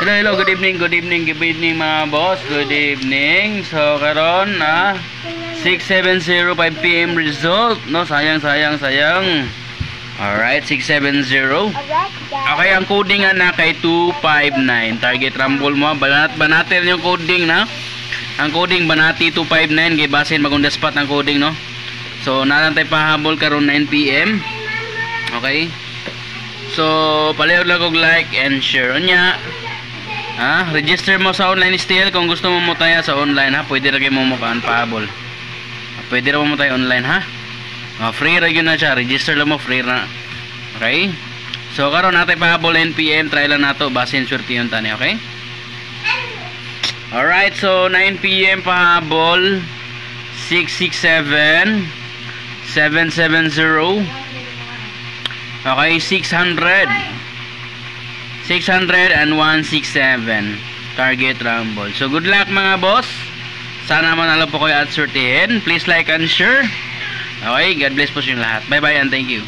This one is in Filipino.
Hello, good evening mga boss. Good evening. So karon na 6705 PM result, no? Sayang. Alright, 670. Okay, ang coding na kay 259. Target rumble mo, banatin yung coding na. Ang coding banati 259 kay basin magunda spot ang coding, no? So narantay pahabol karon 9 PM. Okay? So palihog lang og like and share nya. Register mo sa online still kung gusto mo mutaya sa online, ha. Pwede ra gyud mo mukaan pahabol. Pwede ra mo mutaya online, ha. Free ra gyud na siya. Register lang mo, free na. Okay? So karon natay pahabol 9 PM, try lang nato basin swerte yon tani, okay? Alright, so 9 PM pahabol 667 770. Okay, 600 and 167 target rumble. So good luck mga boss. Sana manalo po kayo at sortihin. Please like and share. Okay, God bless po sa inyo lahat. Bye bye and thank you.